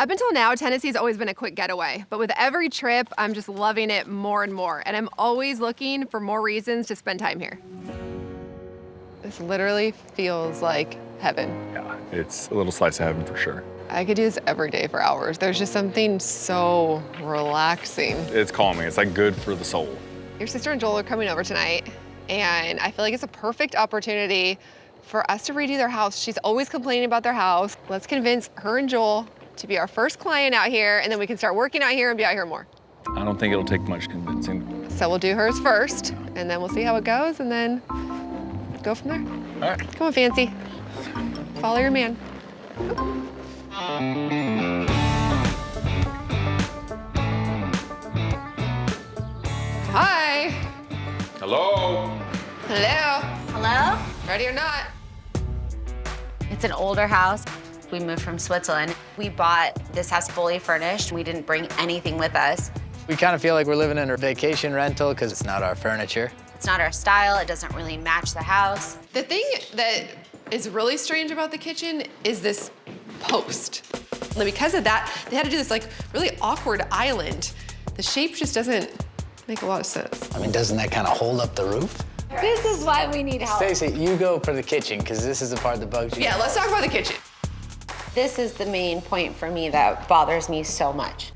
Up until now, Tennessee's always been a quick getaway, but with every trip, I'm just loving it more and more, and I'm always looking for more reasons to spend time here. This literally feels like heaven. Yeah, it's a little slice of heaven for sure. I could do this every day for hours. There's just something so relaxing. It's calming. It's like good for the soul. Your sister and Joel are coming over tonight, and I feel like it's a perfect opportunity for us to redo their house. She's always complaining about their house. Let's convince her and Joel to be our first client out here, and then we can start working out here and be out here more. I don't think it'll take much convincing. So we'll do hers first, and then we'll see how it goes, and then go from there. All right. Come on, Fancy. Follow your man. Hi. Hello. Hello. Hello? Ready or not? It's an older house. We moved from Switzerland. We bought this house fully furnished. We didn't bring anything with us. We kind of feel like we're living in a vacation rental because it's not our furniture. It's not our style. It doesn't really match the house. The thing that is really strange about the kitchen is this post. And because of that, they had to do this like really awkward island. The shape just doesn't make a lot of sense. I mean, doesn't that kind of hold up the roof? This is why we need help. Stacey, you go for the kitchen because this is the part that bugs you. Yeah, let's talk about the kitchen. This is the main point for me that bothers me so much.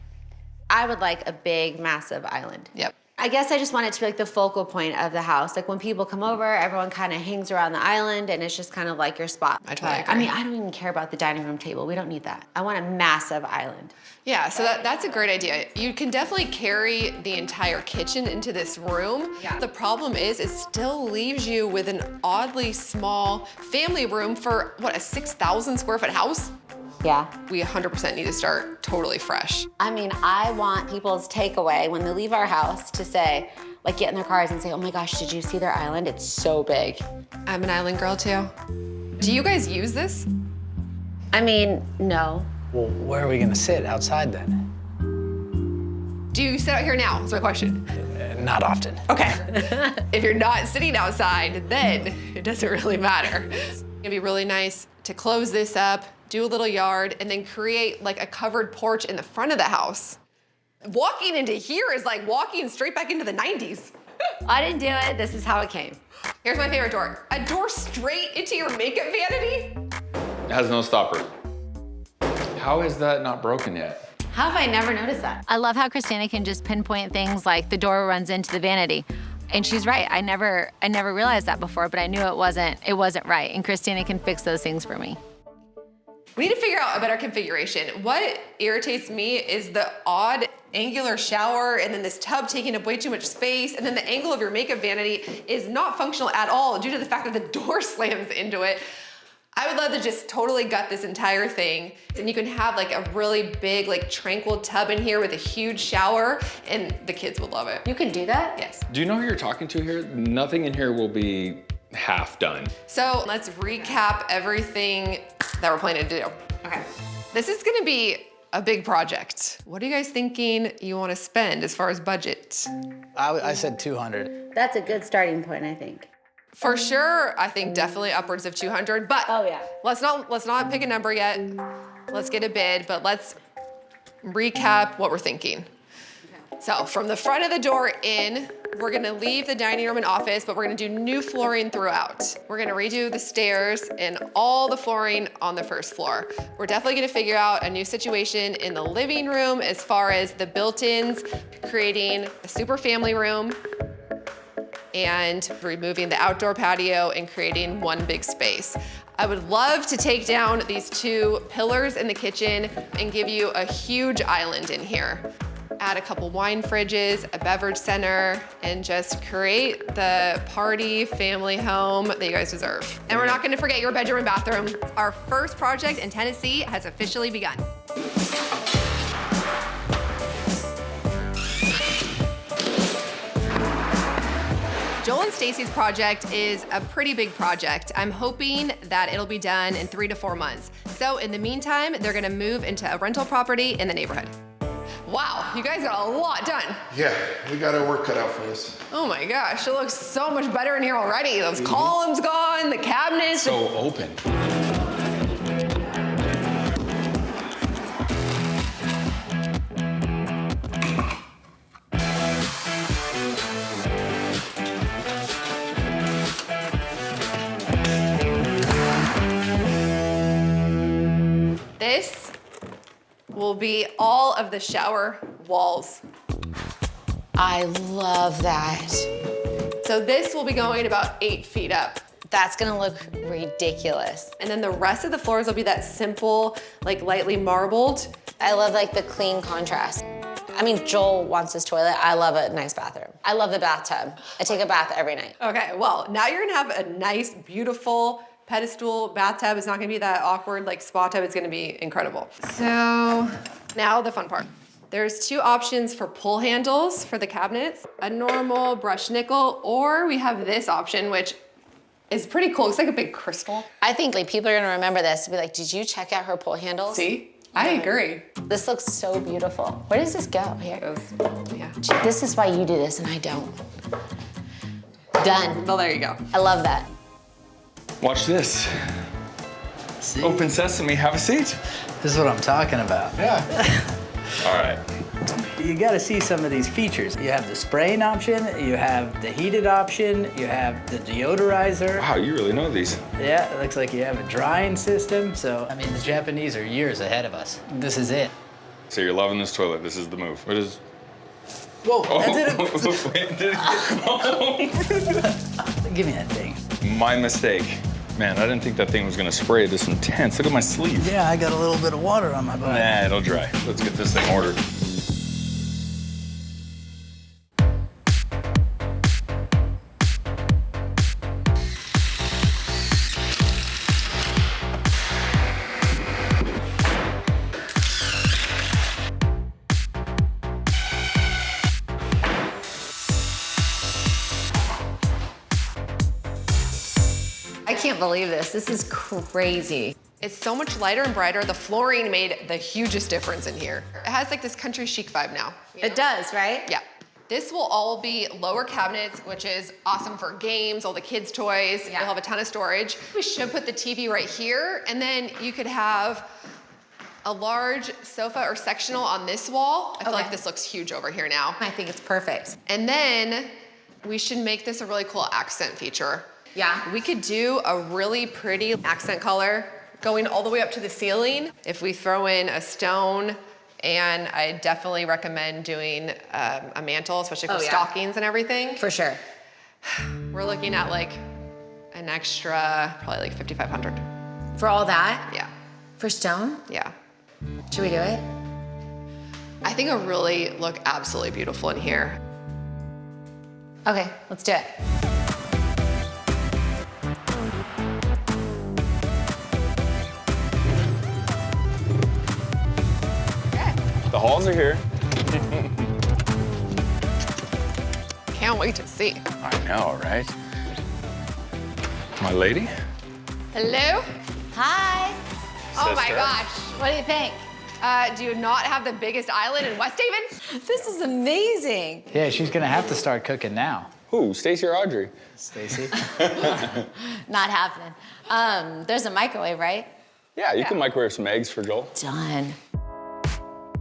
I would like a big, massive island. Yep. I guess I just want it to be like the focal point of the house. Like when people come over, everyone kind of hangs around the island and it's just kind of like your spot. I totally But, I agree. mean, I don't even care about the dining room table. We don't need that. I want a massive island. Yeah, so that's a great idea. You can definitely carry the entire kitchen into this room. Yeah. The problem is it still leaves you with an oddly small family room for, what, a 6,000 square foot house? Yeah. We 100% need to start totally fresh. I mean, I want people's takeaway when they leave our house to say, like get in their cars and say, oh my gosh, did you see their island? It's so big. I'm an island girl too. Do you guys use this? I mean, no. Well, where are we going to sit outside then? Do you sit out here now? Is my question. Not often. Okay. If you're not sitting outside, then it doesn't really matter. It's gonna be really nice to close this up, do a little yard, and then create like a covered porch in the front of the house. Walking into here is like walking straight back into the 90s. I didn't do it. This is how it came. Here's my favorite door. A door straight into your makeup vanity? It has no stopper. How is that not broken yet? How have I never noticed that? I love how Christina can just pinpoint things like the door runs into the vanity. And she's right. I never realized that before, but I knew it wasn't right. And Christina can fix those things for me. We need to figure out a better configuration. What irritates me is the odd angular shower and then this tub taking up way too much space, and then the angle of your makeup vanity is not functional at all due to the fact that the door slams into it. I would love to just totally gut this entire thing, and you can have like a really big, like tranquil tub in here with a huge shower, and the kids would love it. You can do that? Yes. Do you know who you're talking to here? Nothing in here will be half done. So let's recap everything that we're planning to do. Okay. This is gonna be a big project. What are you guys thinking you wanna spend as far as budget? I said 200. That's a good starting point, I think. For sure, I think definitely upwards of 200, but Oh, yeah. let's not pick a number yet. Let's get a bid, but let's recap what we're thinking. So from the front of the door in, we're gonna leave the dining room and office, but we're gonna do new flooring throughout. We're gonna redo the stairs and all the flooring on the first floor. We're definitely gonna figure out a new situation in the living room as far as the built-ins, creating a super family room, and removing the outdoor patio and creating one big space. I would love to take down these two pillars in the kitchen and give you a huge island in here. Add a couple wine fridges, a beverage center, and just create the party family home that you guys deserve. And we're not gonna forget your bedroom and bathroom. Our first project in Tennessee has officially begun. Joel and Stacy's project is a pretty big project. I'm hoping that it'll be done in 3 to 4 months. So in the meantime, they're gonna move into a rental property in the neighborhood. Wow, you guys got a lot done. Yeah, we got our work cut out for us. Oh my gosh, it looks so much better in here already. Those columns gone, the cabinets. So open. This will be all of the shower walls. I love that. So this will be going about 8 feet up. That's gonna look ridiculous. And then the rest of the floors will be that simple, like lightly marbled. I love like the clean contrast. I mean, Joel wants his toilet. I love a nice bathroom. I love the bathtub. I take a bath every night. Okay, well, now you're gonna have a nice, beautiful pedestal bathtub. It's not gonna be that awkward like spa tub. It's gonna be incredible. So now the fun part. There's 2 options for pull handles for the cabinets. A normal brushed nickel, or we have this option, which is pretty cool. It's like a big crystal. I think like people are gonna remember this and be like, did you check out her pull handles? See? I agree. This looks so beautiful. Where does this go? Here. Yeah. This is why you do this and I don't. Done. Well, there you go. I love that. Watch this. See? Open sesame, have a seat. This is what I'm talking about. Yeah. All right. You gotta see some of these features. You have the spraying option, you have the heated option, you have the deodorizer. Wow, you really know these. Yeah, it looks like you have a drying system. So, I mean, the Japanese are years ahead of us. This is it. So you're loving this toilet. This is the move. What is... Whoa, Oh, that's wait, did it... it. Give me that thing. My mistake. Man, I didn't think that thing was gonna spray this intense. Look at my sleeve. Yeah, I got a little bit of water on my butt. Nah, it'll dry. Let's get this thing ordered. I can't believe this. This is crazy. It's so much lighter and brighter. The flooring made the hugest difference in here. It has like this country chic vibe now. It does, right? Yeah. This will all be lower cabinets, which is awesome for games, all the kids' toys. Yeah. You'll have a ton of storage. We should put the TV right here, and then you could have a large sofa or sectional on this wall. I feel like this looks huge over here now. I think it's perfect. And then we should make this a really cool accent feature. Yeah. We could do a really pretty accent color going all the way up to the ceiling. If we throw in a stone, and I definitely recommend doing a mantle, especially for stockings and everything. For sure. We're looking at like an extra, probably like $5,500. For all that? Yeah, For stone? yeah. Should we do it? I think it'll really look absolutely beautiful in here. Okay, let's do it. The halls are here. Can't wait to see. I know, right? My lady? Hello? Hi. Oh my Sister. gosh. What do you think? Do you not have the biggest island in West Haven? This is amazing. Yeah, she's gonna have to start cooking now. Who, Stacy or Audrey? Stacy. Not happening. There's a microwave, right? Yeah, you can microwave some eggs for Joel. Done.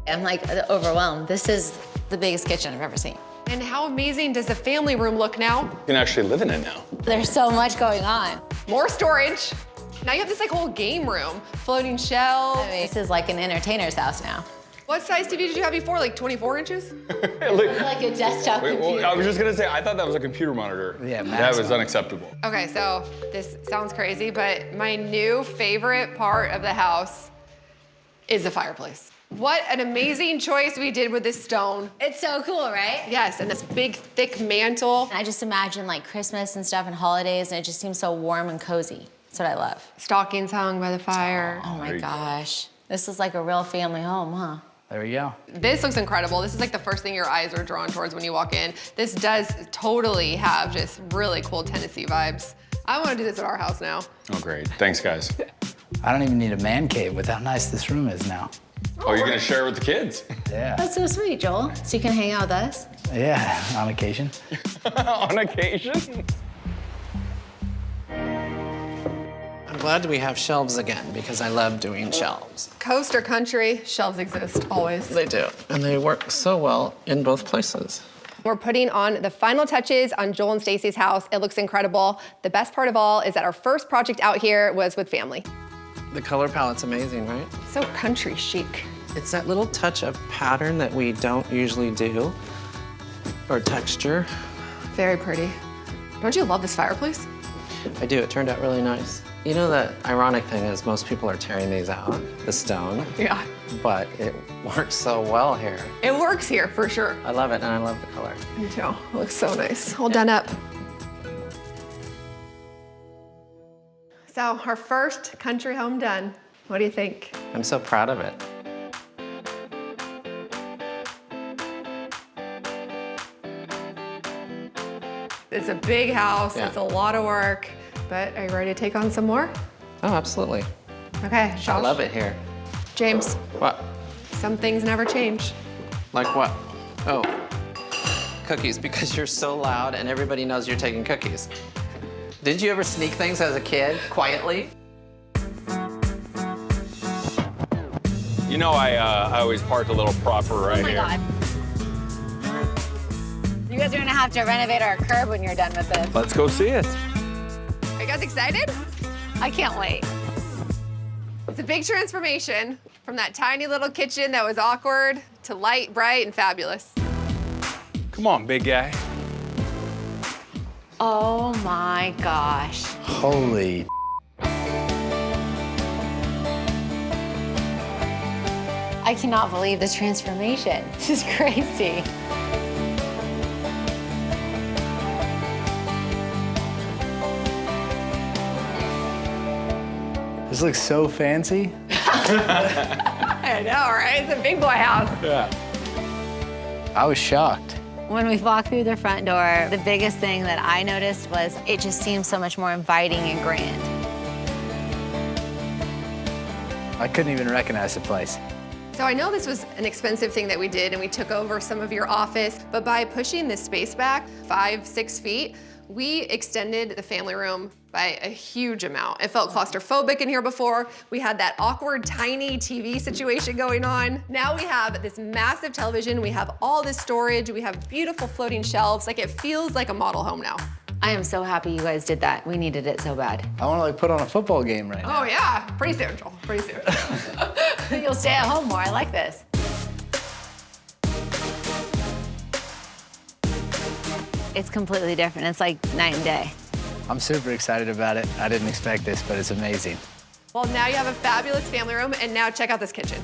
I'm like overwhelmed. This is the biggest kitchen I've ever seen. And how amazing does the family room look now? You can actually live in it now. There's so much going on. More storage. Now you have this like whole game room, floating shelves. I mean, this is like an entertainer's house now. What size TV did you have before? Like 24 inches? Like a desktop Wait, computer. well, I was just gonna say, I thought that was a computer monitor. Yeah, That max was one. unacceptable. Okay, so this sounds crazy, but my new favorite part of the house is the fireplace. What an amazing choice we did with this stone. It's so cool, right? Yes, and this big, thick mantle. I just imagine like Christmas and stuff and holidays, and it just seems so warm and cozy. That's what I love. Stockings hung by the fire. Oh There my you go. gosh. This is like a real family home, huh? There we go. This looks incredible. This is like the first thing your eyes are drawn towards when you walk in. This does totally have just really cool Tennessee vibes. I want to do this at our house now. Oh, great. Thanks, guys. I don't even need a man cave with how nice this room is now. Oh, you're gonna share it with the kids? Yeah. That's so sweet, Joel. So you can hang out with us? Yeah, on occasion. On occasion? I'm glad we have shelves again because I love doing shelves. Coast or country, shelves exist always. They do, and they work so well in both places. We're putting on the final touches on Joel and Stacy's house. It looks incredible. The best part of all is that our first project out here was with family. The color palette's amazing, right? So country chic. It's that little touch of pattern that we don't usually do, or texture. Very pretty. Don't you love this fireplace? I do, it turned out really nice. You know, the ironic thing is most people are tearing these out, the stone, Yeah. but it works so well here. It works here for sure. I love it, and I love the color. Me too. It looks so nice. All done up. So our first country home done. What do you think? I'm so proud of it. It's a big house. Yeah. It's a lot of work. But are you ready to take on some more? Oh, absolutely. Okay, Josh. I love it here. James, What? some things never change. Like what? Oh, cookies, because you're so loud and everybody knows you're taking cookies. Didn't you ever sneak things as a kid, quietly? You know, I always park a little proper right Oh my here. God. You guys are gonna have to renovate our curb when you're done with this. Let's go see it. Are you guys excited? I can't wait. It's a big transformation from that tiny little kitchen that was awkward to light, bright, and fabulous. Come on, big guy. Oh my gosh. Holy. I cannot believe this transformation. This is crazy. This looks so fancy. I know, right? It's a big boy house. Yeah. I was shocked. When we walked through the front door, the biggest thing that I noticed was it just seemed so much more inviting and grand. I couldn't even recognize the place. So I know this was an expensive thing that we did and we took over some of your office, but by pushing this space back 5-6 feet, we extended the family room by a huge amount. It felt claustrophobic in here before. We had that awkward tiny TV situation going on. Now we have this massive television. We have all this storage. We have beautiful floating shelves. Like it feels like a model home now. I am so happy you guys did that. We needed it so bad. I want to like put on a football game right now. Oh yeah, pretty soon, Joel, pretty soon. You'll stay at home more. I like this. It's completely different. It's like night and day. I'm super excited about it. I didn't expect this, but it's amazing. Well, now you have a fabulous family room, and now check out this kitchen.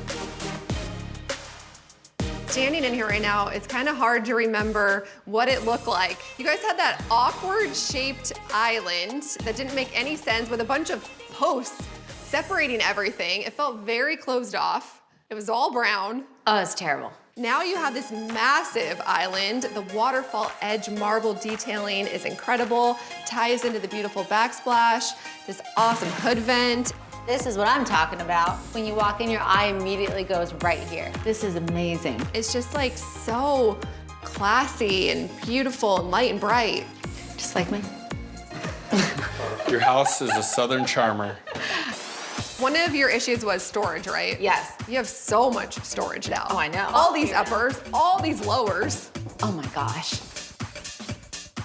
Standing in here right now, it's kind of hard to remember what it looked like. You guys had that awkward shaped island that didn't make any sense with a bunch of posts separating everything. It felt very closed off. It was all brown. Oh, it's terrible. Now you have this massive island. The waterfall edge marble detailing is incredible, ties into the beautiful backsplash, this awesome hood vent. This is what I'm talking about. When you walk in, your eye immediately goes right here. This is amazing. It's just like so classy and beautiful and light and bright. Just like me. Your house is a southern charmer. One of your issues was storage, right? Yes. You have so much storage now. Oh, I know. All these uppers, all these lowers. Oh my gosh.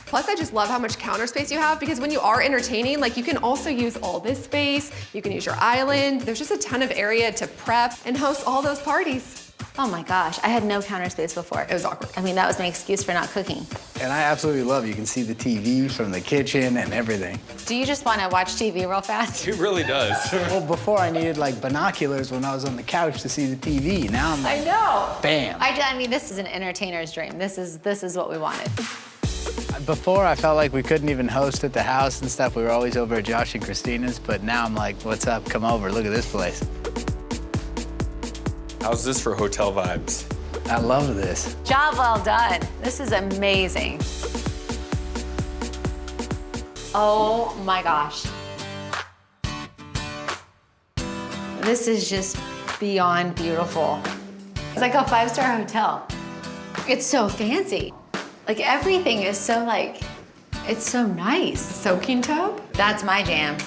Plus, I just love how much counter space you have because when you are entertaining, like you can also use all this space. You can use your island. There's just a ton of area to prep and host all those parties. Oh my gosh. I had no counter space before. It was awkward. I mean, that was my excuse for not cooking. And I absolutely love, you can see the TV from the kitchen and everything. Do you just want to watch TV real fast? It really does. Well, before I needed like binoculars when I was on the couch to see the TV. Now I'm I like, know. bam. I mean, this is an entertainer's dream. This is what we wanted. Before, I felt like we couldn't even host at the house and stuff. We were always over at Josh and Christina's, but now I'm like, what's up? Come over, look at this place. How's this for hotel vibes? I love this. Job well done. This is amazing. Oh my gosh. This is just beyond beautiful. It's like a 5-star hotel. It's so fancy. Like everything is so like, it's so nice. Soaking tub? That's my jam.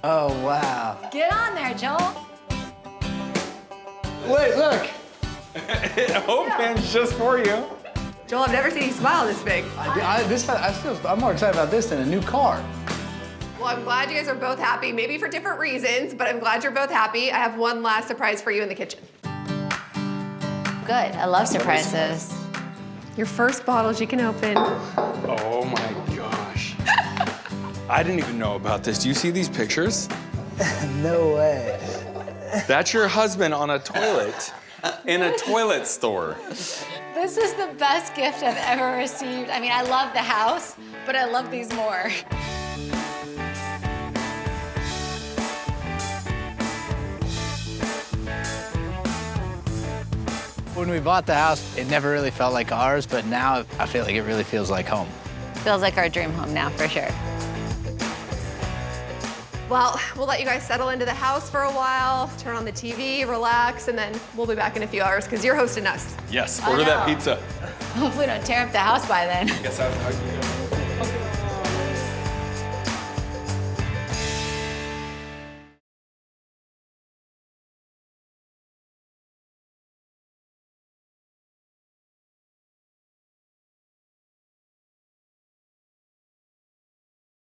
Oh, wow. Get on there, Joel. Wait, look. Hope Ben's just for you. Joel, I've never seen you smile this big. I'm more excited about this than a new car. Well, I'm glad you guys are both happy, maybe for different reasons, but I'm glad you're both happy. I have one last surprise for you in the kitchen. Good, I love surprises. Your first bottles you can open. Oh my gosh. I didn't even know about this. Do you see these pictures? No way. That's your husband on a toilet in a toilet store. This is the best gift I've ever received. I mean, I love the house, but I love these more. When we bought the house, it never really felt like ours, but now I feel like it really feels like home. Feels like our dream home now, for sure. Well, we'll let you guys settle into the house for a while, turn on the TV, relax, and then we'll be back in a few hours because you're hosting us. Yes, order that pizza. Hopefully we don't tear up the house by then. Guess how you go.